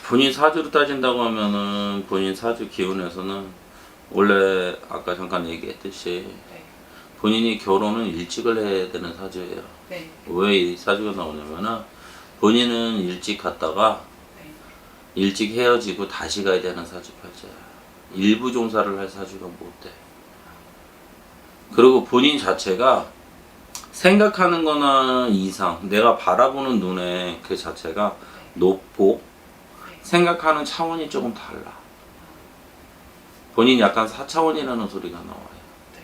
본인 사주로 따진다고 하면은 본인 사주 기운에서는 원래 아까 잠깐 얘기했듯이 네. 본인이 결혼은 일찍을 해야 되는 사주예요. 네. 왜 이 사주가 나오냐면은 본인은 일찍 갔다가 네. 일찍 헤어지고 다시 가야 되는 사주팔자야. 일부 종사를 할 사주가 못 돼. 그리고 본인 자체가 생각하는 거나 이상, 내가 바라보는 눈의 그 자체가 높고 생각하는 차원이 조금 달라. 본인 약간 4차원이라는 소리가 나와요. 네.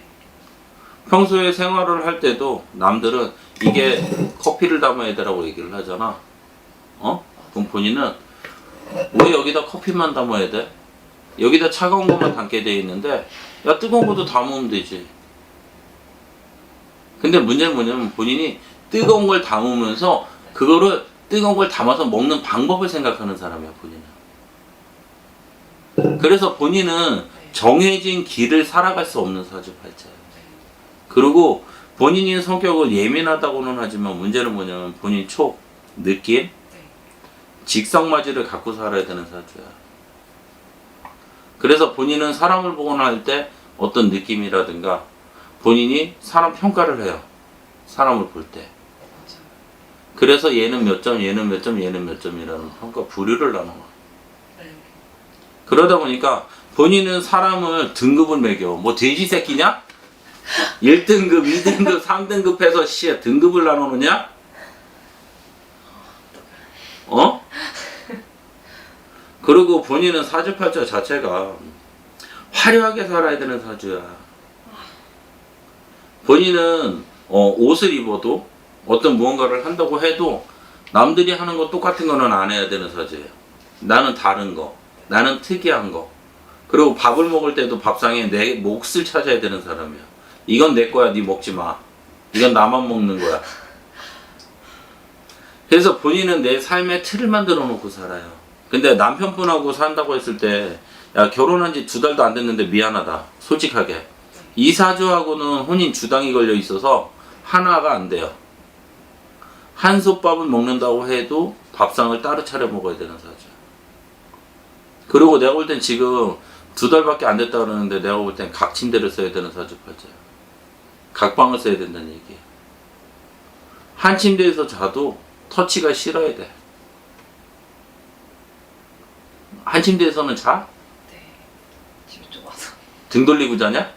평소에 생활을 할 때도 남들은 이게 커피를 담아야 되라고 얘기를 하잖아. 그럼 본인은 왜 여기다 커피만 담아야 돼? 여기다 차가운 것만 담게 돼 있는데 야 뜨거운 것도 담으면 되지. 근데 문제는 뭐냐면 본인이 뜨거운 걸 담으면서 그거를 뜨거운 걸 담아서 먹는 방법을 생각하는 사람이야 본인은. 그래서 본인은 정해진 길을 살아갈 수 없는 사주팔자예요. 그리고 본인의 성격을 예민하다고는 하지만 문제는 뭐냐면 본인 촉, 느낌, 직성마지를 갖고 살아야 되는 사주야. 그래서 본인은 사람을 보거나 할 때 어떤 느낌이라든가 본인이 사람 평가를 해요. 사람을 볼 때. 그래서 얘는 몇 점, 얘는 몇 점, 얘는 몇 점이라는 평가 부류를 나눠. 그러다 보니까 본인은 사람을 등급을 매겨. 뭐 돼지 새끼냐? 1등급, 2등급, 3등급 해서 등급을 나누느냐? 그리고 본인은 사주팔자 자체가 화려하게 살아야 되는 사주야. 본인은 옷을 입어도 어떤 무언가를 한다고 해도 남들이 하는 거 똑같은 거는 안 해야 되는 사주예요. 나는 다른 거, 나는 특이한 거. 그리고 밥을 먹을 때도 밥상에 내 몫을 찾아야 되는 사람이야. 이건 내 거야, 네 먹지 마. 이건 나만 먹는 거야. 그래서 본인은 내 삶의 틀을 만들어 놓고 살아요. 근데 남편분하고 산다고 했을 때, 야, 결혼한 지 2달도 안 됐는데 미안하다. 솔직하게. 이 사주하고는 혼인 주당이 걸려 있어서 하나가 안 돼요. 한솥밥을 먹는다고 해도 밥상을 따로 차려 먹어야 되는 사주야. 그리고 내가 볼 땐 지금 2달밖에 안 됐다 그러는데 내가 볼 땐 각침대를 써야 되는 사주팔자야. 각방을 써야 된다는 얘기야. 한 침대에서 자도 터치가 싫어야 돼. 한 침대에서는 자? 네. 집이 좁아서. 등 돌리고 자냐?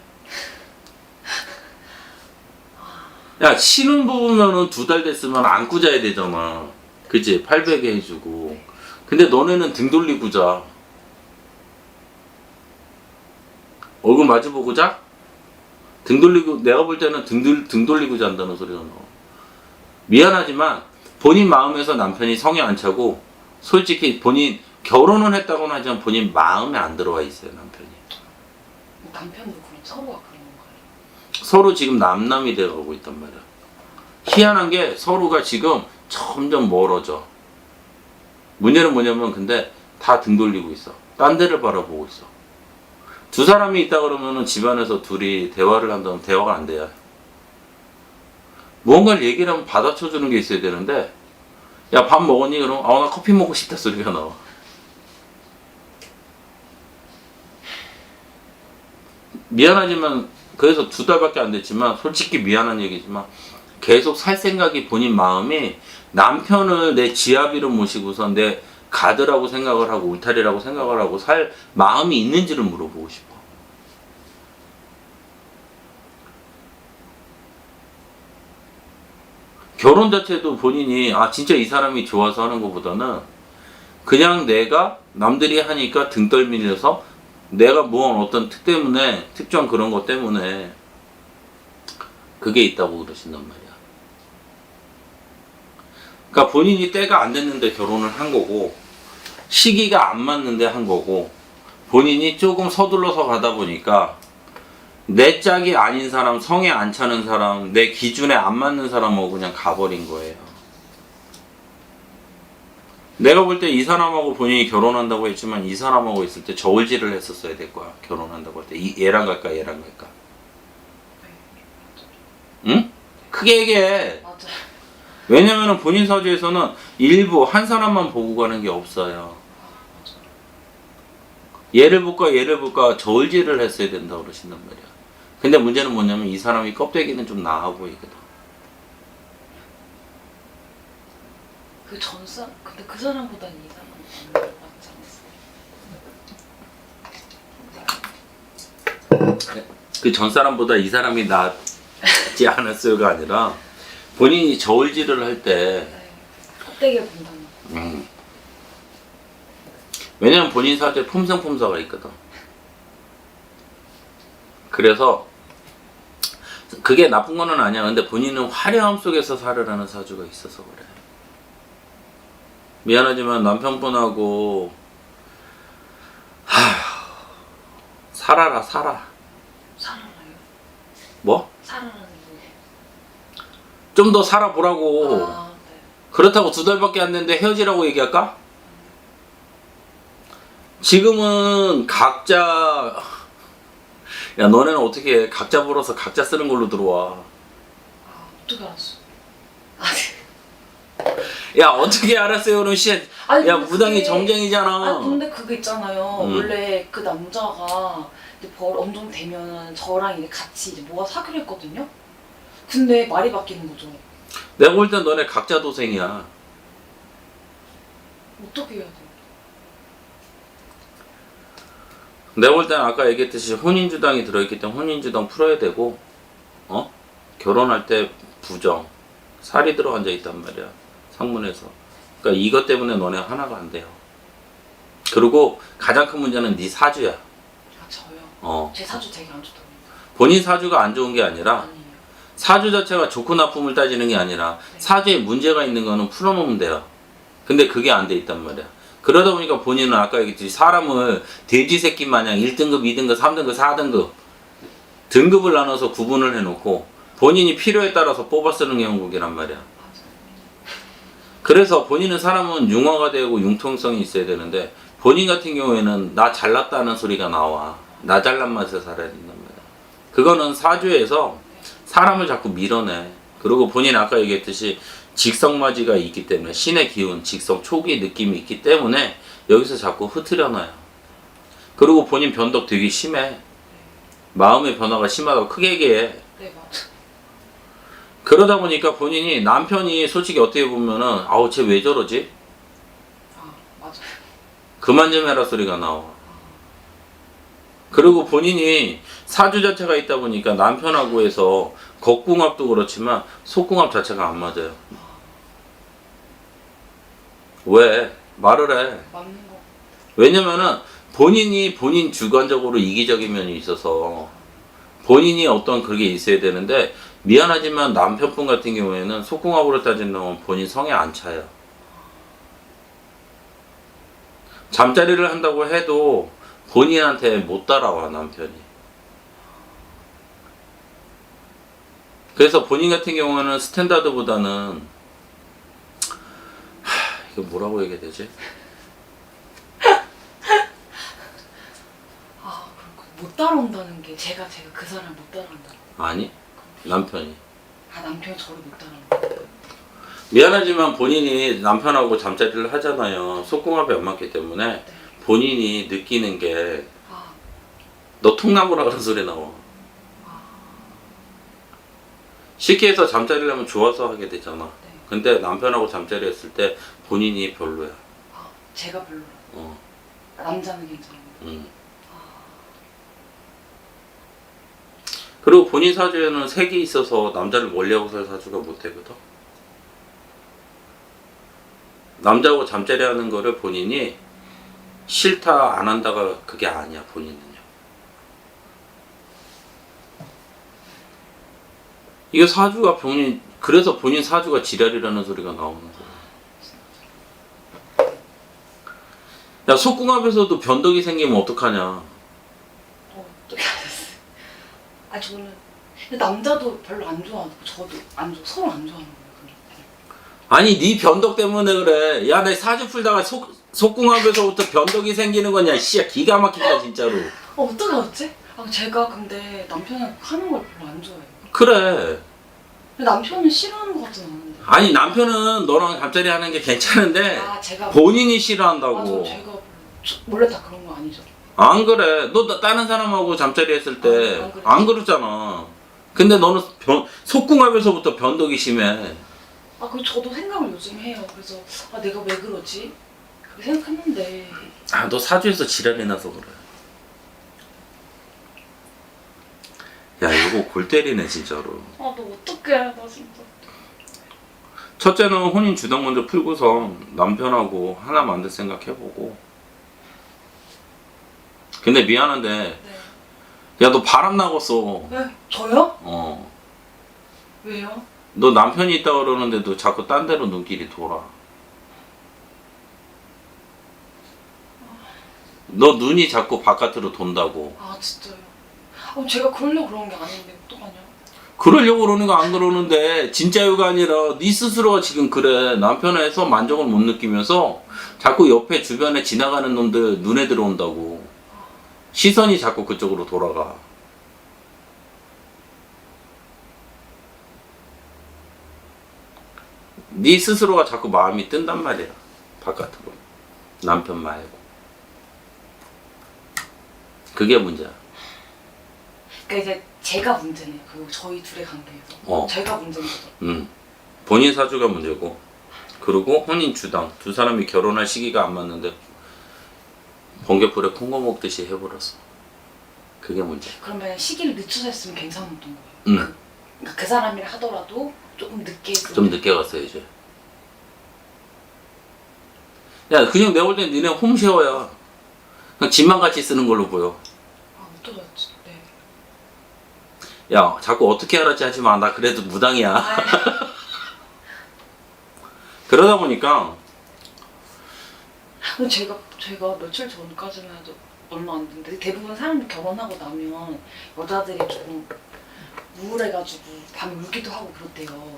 야, 신혼부부면은 2달 됐으면 안고 자야 되잖아. 그치? 팔베개 해주고. 근데 너네는 등 돌리고 자. 얼굴 마주보고 자? 등 돌리고, 내가 볼 때는 등 돌리고 잔다는 소리가 나와. 미안하지만 본인 마음에서 남편이 성에 안 차고 솔직히 본인 결혼은 했다고는 하지만 본인 마음에 안 들어와 있어요, 남편이. 남편도 그럼 서로가 그런 건가요? 서로 지금 남남이 되어가고 있단 말이야. 희한한 게 서로가 지금 점점 멀어져. 문제는 뭐냐면 근데 다 등 돌리고 있어. 딴 데를 바라보고 있어. 두 사람이 있다 그러면은 집안에서 둘이 대화를 한다면 대화가 안 돼요. 무언가를 얘기를 하면 받아쳐주는 게 있어야 되는데 야, 밥 먹었니? 그럼 나 커피 먹고 싶다 소리가 나와. 미안하지만 그래서 2달밖에 안 됐지만 솔직히 미안한 얘기지만 계속 살 생각이 본인 마음이 남편을 내 지아비로 모시고서 내 가드라고 생각을 하고 울타리라고 생각을 하고 살 마음이 있는지를 물어보고 싶어. 결혼 자체도 본인이 진짜 이 사람이 좋아서 하는 것보다는 그냥 내가 남들이 하니까 등 떨밀려서 내가 모은 어떤 때문에 특정 그런 것 때문에 그게 있다고 그러신단 말이야. 그러니까 본인이 때가 안 됐는데 결혼을 한 거고 시기가 안 맞는데 한 거고 본인이 조금 서둘러서 가다 보니까 내 짝이 아닌 사람, 성에 안 차는 사람, 내 기준에 안 맞는 사람하고 그냥 가버린 거예요. 내가 볼 때 이 사람하고 본인이 결혼한다고 했지만 이 사람하고 있을 때 저울질을 했었어야 될 거야. 결혼한다고 할 때 얘랑 갈까 얘랑 갈까. 응? 크게 얘기해. 맞아. 왜냐면은 본인 사주에서는 일부 한 사람만 보고 가는 게 없어요. 얘를 볼까 저울질을 했어야 된다고 그러신단 말이야. 근데 문제는 뭐냐면 이 사람이 껍데기는 좀 나아 보이거든. 그 전사 근데 그 사람보다는 이 사람이 낫지 않았어요? 그 전 사람보다 이 사람이 낫지 않았어요가 아니라 본인이 저울질을 할 때 네. 껍데기를 본다는. 왜냐면 본인 사주에 폼생폼사가 있거든. 그래서 그게 나쁜 거는 아니야. 근데 본인은 화려함 속에서 살으라는 사주가 있어서 그래. 미안하지만 남편분하고 살아라. 살아라요? 뭐? 살아라는 게. 좀 더 살아보라고. 아, 네. 그렇다고 2달밖에 안 됐는데 헤어지라고 얘기할까? 지금은 각자 야 너네는 어떻게 해? 각자 벌어서 각자 쓰는 걸로 들어와. 아, 어떻게 알았어? 야 어떻게 알았어요는 씨. 아니, 야 근데 무당이 그게- 정쟁이잖아. 아 근데 그게 있잖아요. 원래 그 남자가 이제 어느 정도 되면은 저랑 이제 같이 이제 모아 사귀려 했거든요. 근데 말이 바뀌는 거죠. 내가 볼 땐 너네 각자 도생이야. 어떻게 해야 돼? 내가 볼 땐 아까 얘기했듯이 혼인주당이 들어있기 때문에 혼인주당 풀어야 되고 결혼할 때 부정 살이 들어 앉아 있단 말이야 상문에서. 그러니까 이것 때문에 너네 하나가 안 돼요. 그리고 가장 큰 문제는 네 사주야. 아 저요? 제 사주 되게 안 좋더라고요. 본인 사주가 안 좋은 게 아니라 아니에요. 사주 자체가 좋고 나쁨을 따지는 게 아니라 사주에 문제가 있는 거는 풀어놓으면 돼요. 근데 그게 안 돼 있단 말이야. 그러다 보니까 본인은 아까 얘기했듯이 사람을 돼지 새끼 마냥 1등급, 2등급, 3등급, 4등급 등급을 나눠서 구분을 해놓고 본인이 필요에 따라서 뽑아 쓰는 게 영국이란 말이야. 그래서 본인은 사람은 융화가 되고 융통성이 있어야 되는데 본인 같은 경우에는 나 잘났다는 소리가 나와. 나 잘난 맛에 살아야 된단 말이야. 그거는 사주에서 사람을 자꾸 밀어내. 그리고 본인 아까 얘기했듯이 직성마지가 있기 때문에 신의 기운, 직성 초기 느낌이 있기 때문에 여기서 자꾸 흐트려놔요. 그리고 본인 변덕 되게 심해. 마음의 변화가 심하다고 크게 얘기해. 네 맞아. 그러다 보니까 본인이 남편이 솔직히 어떻게 보면은 아우 쟤 왜 저러지? 아 맞아요. 그만 좀 해라 소리가 나와. 그리고 본인이 사주 자체가 있다 보니까 남편하고 해서 겉궁합도 그렇지만 속궁합 자체가 안 맞아요. 왜? 말을 해. 맞는 거. 왜냐면은 본인이 본인 주관적으로 이기적인 면이 있어서 본인이 어떤 그게 있어야 되는데 미안하지만 남편분 같은 경우에는 속궁합으로 따진다면 본인 성에 안 차요. 잠자리를 한다고 해도 본인한테 못 따라와 남편이. 그래서 본인 같은 경우는 스탠다드보다는 이거 뭐라고 얘기해야 되지? 아 그렇군. 못 따라온다는 게 제가 그 사람 못 따라온다. 아니 남편이. 아 남편이 저를 못 따라온다. 미안하지만 본인이 남편하고 잠자리를 하잖아요. 속궁합이 안 맞기 때문에 네. 본인이 느끼는 게 아 너 통나무라 그런 소리 나와. 쉽게 해서 잠자리를 하면 좋아서 하게 되잖아. 네. 근데 남편하고 잠자리 했을 때 본인이 별로야. 아 제가 별로. 어. 남자는 괜찮은데. 음. 그리고 본인 사주에는 색이 있어서 남자를 멀리하고 살 사주가 못 되거든. 남자하고 잠자리 하는 거를 본인이 싫다 안 한다가 그게 아니야 본인은요. 이게 사주가 본인 그래서 본인 사주가 지랄이라는 소리가 나오는 거야. 야 속궁합에서도 변덕이 생기면 어떡하냐. 어떻게 하셨어요? 아 저는 근데 남자도 별로 안 좋아하고 저도 안 좋아 서로 안 좋아하는 거예요. 아니 네 변덕 때문에 그래. 야 내 사주 풀다가 속궁합에서부터 변덕이 생기는 거냐. 씨야 기가 막힌다 진짜로. 어떻게 알았지? 아 제가 근데 남편은 하는 걸 별로 안 좋아해요. 그래. 근데 남편은 싫어하는 것 같진 않은데. 아니 남편은 너랑 잠자리 하는 게 괜찮은데 아 제가 본인이 아, 싫어한다고. 제가 몰래 다 그런 거 아니죠? 안 그래. 너 다른 사람하고 잠자리 했을 때 안 그래. 안 그러잖아. 근데 너는 속궁합에서부터 변덕이 심해. 아, 그 저도 생각을 요즘 해요. 그래서 아, 내가 왜 그러지? 그렇게 생각했는데 아, 너 사주에서 지랄이 나서 그래. 야, 이거 골 때리네 진짜로. 아, 너 어떡해. 나 진짜. 첫째는 혼인 주당 먼저 풀고서 남편하고 하나 만들 생각 해보고. 근데 미안한데, 네. 야, 너 바람 나갔어. 왜? 저요? 어. 왜요? 너 남편이 있다 그러는데도 자꾸 딴 데로 눈길이 돌아. 너 눈이 자꾸 바깥으로 돈다고. 아, 진짜요? 아, 제가 그러려고 그런 게 아닌데 어떡하냐? 그러려고 그러는 거 안 그러는데 진짜요가 아니라 네 스스로가 지금 그래. 남편에서 만족을 못 느끼면서 자꾸 옆에 주변에 지나가는 놈들 눈에 들어온다고. 시선이 자꾸 그쪽으로 돌아가. 네 스스로가 자꾸 마음이 뜬단 말이야. 바깥으로. 남편 말고. 그게 문제야. 그러니까 이제 제가 문제네. 그 저희 둘의 관계에서. 어. 제가 문제인 거죠. 본인 사주가 문제고, 그리고 혼인 주당 두 사람이 결혼할 시기가 안 맞는데 번개불에 콩고 먹듯이 해버렸어. 그게 문제. 그러면 시기를 늦춰서 했으면 괜찮았던 거예요. 응. 그러니까 그 사람이라 하더라도 조금 늦게 했으면. 좀 늦게 갔어 이제. 야, 그냥 내가 볼 땐 니네 홈쉐어야. 그냥 집만 같이 쓰는 걸로 보여. 아, 어떡하지? 네. 야, 자꾸 어떻게 알았지 하지 마. 나 그래도 무당이야. 아, 그러다 보니까 근데 제가 며칠 전까지만 해도 얼마 안 됐는데 대부분 사람들 결혼하고 나면 여자들이 조금 우울해가지고 밤에 울기도 하고 그렇대요.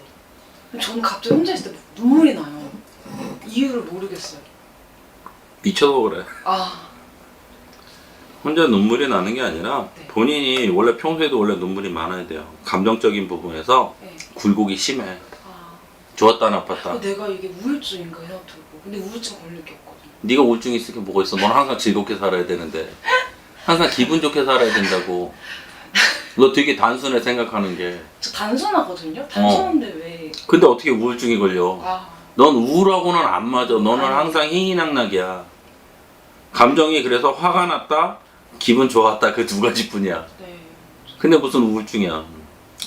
근데 저는 갑자기 혼자 있을 때 눈물이 나요. 이유를 모르겠어요. 미쳐서 그래. 아, 혼자 눈물이 나는 게 아니라 네. 본인이 원래 평소에도 원래 눈물이 많아야 돼요. 감정적인 부분에서 네. 굴곡이 심해. 아, 좋았다 나빴다. 내가 이게 우울증인가 이런 들고. 근데 우울증 걸릴 게 없거든. 네가 우울증 있을 게 뭐가 있어. 넌 항상 즐겁게 살아야 되는데. 항상 기분 좋게 살아야 된다고. 너 되게 단순해 생각하는 게. 저 단순하거든요. 단순한데 왜? 근데 어떻게 우울증이 걸려. 아, 넌 우울하고는 안 맞아. 너는 항상 희희낙낙이야. 감정이 그래서 화가 났다, 기분 좋았다, 그 두 가지뿐이야. 네. 근데 무슨 우울증이야.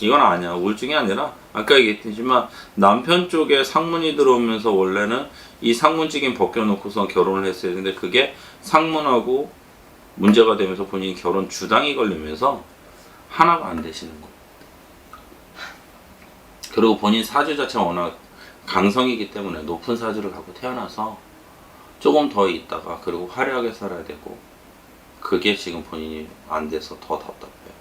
이건 아니야. 우울증이 아니라 아까 얘기했지만 남편 쪽에 상문이 들어오면서 원래는 이 상문직인 벗겨놓고서 결혼을 했어요. 근데 그게 상문하고 문제가 되면서 본인이 결혼 주당이 걸리면서 하나가 안 되시는 거예요. 그리고 본인 사주 자체가 워낙 강성이기 때문에 높은 사주를 갖고 태어나서 조금 더 있다가 그리고 화려하게 살아야 되고, 그게 지금 본인이 안 돼서 더 답답해요.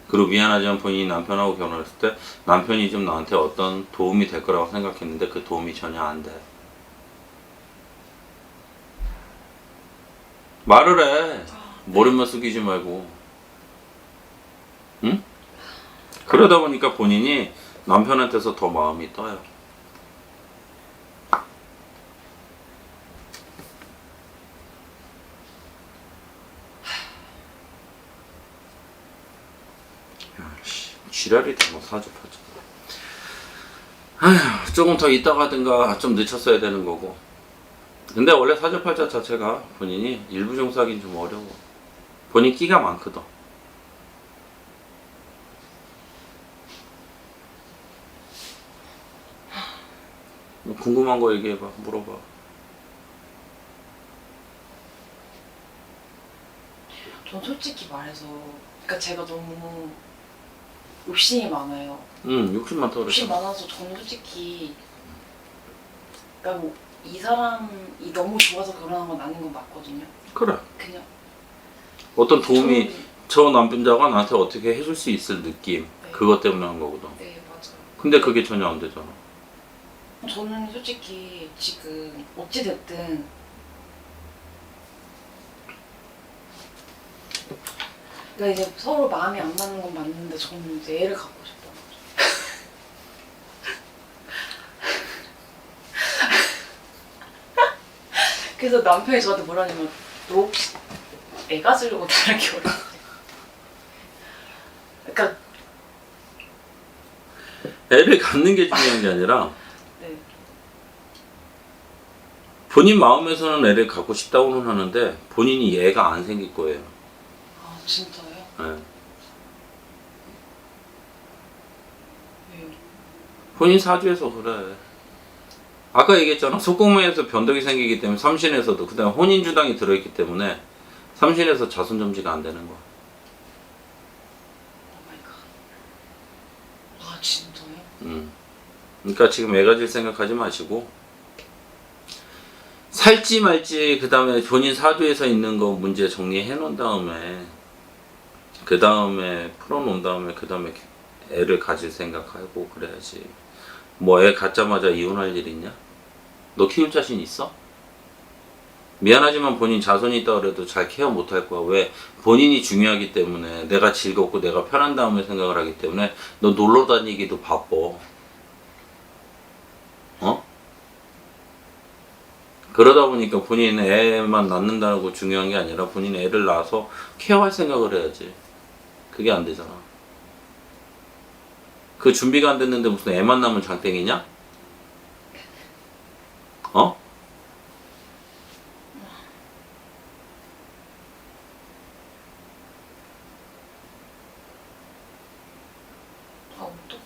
그리고 미안하지만 본인이 남편하고 결혼했을 때 남편이 좀 나한테 어떤 도움이 될 거라고 생각했는데 그 도움이 전혀 안 돼. 말을 해. 머리만 숙이지 말고. 응? 그러다 보니까 본인이 남편한테서 더 마음이 떠요. 지랄이다 뭐 사주팔자. 아휴, 조금 더 있다 가든가 좀 늦췄어야 되는 거고. 근데 원래 사주팔자 자체가 본인이 일부 종사하기는 좀 어려워. 본인 끼가 많거든. 뭐 궁금한 거 얘기해봐. 물어봐. 전 솔직히 말해서, 그러니까 제가 너무 욕심이 많아요. 욕심 많다 욕심 그랬잖아. 많아서 저는 솔직히, 그러니까 뭐 이 사람이 너무 좋아서 결혼한 건 아닌 건 맞거든요. 그래. 그냥 어떤 도움이 저는- 저 남자가 나한테 어떻게 해줄 수 있을 느낌. 네. 그것 때문에 한 거거든. 네, 맞아요. 근데 그게 전혀 안 되잖아. 저는 솔직히 지금 어찌 됐든 그러니까 이제 서로 마음이 안 맞는 건 맞는데 저는 이제 애를 갖고 싶어요. 그래서 남편이 저한테 뭐라냐면 너 혹시 애 가지려고 다른 결혼? 그러니까 애를 갖는 게 중요한 게 아니라 네. 본인 마음에서는 애를 갖고 싶다고는 하는데 본인이 애가 안 생길 거예요. 아 진짜요? 예. 왜요? 본인 사주에서 그래. 아까 얘기했잖아. 속공무에서 변덕이 생기기 때문에 삼신에서도 그다음에 혼인주당이 들어있기 때문에 삼신에서 자손점지가 안 되는 거야. 오 마이 갓. 아 진짜요? 그러니까 지금 애 가질 생각하지 마시고 살지 말지 그다음에 본인 사주에서 있는 거 문제 정리해 놓은 다음에 그 다음에 풀어놓은 다음에 그 다음에 애를 가질 생각하고 그래야지. 뭐 애 갖자마자 이혼할 일 있냐? 너 키울 자신 있어? 미안하지만 본인 자손이 있다 그래도 잘 케어 못 할 거야. 왜? 본인이 중요하기 때문에 내가 즐겁고 내가 편한 다음에 생각을 하기 때문에 너 놀러 다니기도 바빠. 어? 그러다 보니까 본인 애만 낳는다고 중요한 게 아니라 본인 애를 낳아서 케어할 생각을 해야지. 그게 안 되잖아. 그 준비가 안 됐는데 무슨 애만 낳으면 장땡이냐? 어? 아 어떡해.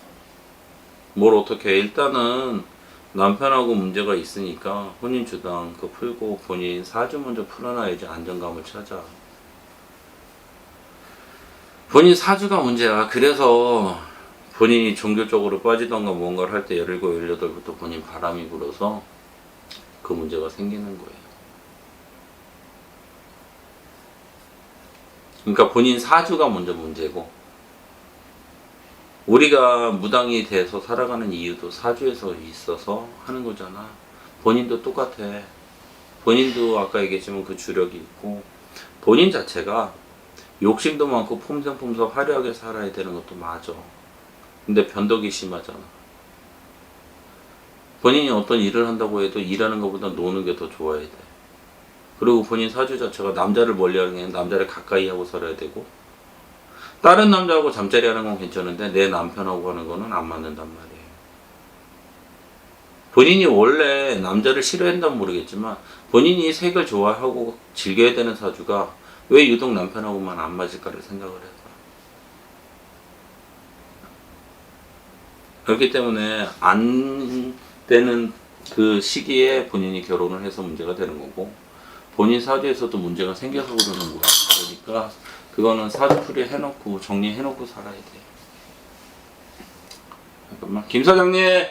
뭘 어떻게 해. 일단은 남편하고 문제가 있으니까 혼인주당 그거 풀고 본인 사주 먼저 풀어놔야지 안정감을 찾아. 본인 사주가 문제야. 그래서 본인이 종교적으로 빠지던가 뭔가를 할 때 17, 18부터 본인 바람이 불어서 그 문제가 생기는 거예요. 그러니까 본인 사주가 먼저 문제고 우리가 무당이 돼서 살아가는 이유도 사주에서 있어서 하는 거잖아. 본인도 똑같아. 본인도 아까 얘기했지만 그 주력이 있고 본인 자체가 욕심도 많고 폼생폼사 화려하게 살아야 되는 것도 맞아. 근데 변덕이 심하잖아. 본인이 어떤 일을 한다고 해도 일하는 것보다 노는 게 더 좋아야 돼. 그리고 본인 사주 자체가 남자를 멀리하는 게 아니라 남자를 가까이 하고 살아야 되고 다른 남자하고 잠자리 하는 건 괜찮은데 내 남편하고 하는 거는 안 맞는단 말이에요. 본인이 원래 남자를 싫어한다면 모르겠지만 본인이 색을 좋아하고 즐겨야 되는 사주가 왜 유독 남편하고만 안 맞을까를 생각을 해봐. 그렇기 때문에 안 되는 그 시기에 본인이 결혼을 해서 문제가 되는 거고 본인 사주에서도 문제가 생겨서 그러는 거야. 그러니까 그거는 사주풀이 해놓고 정리해놓고 살아야 돼. 잠깐만 김 사장님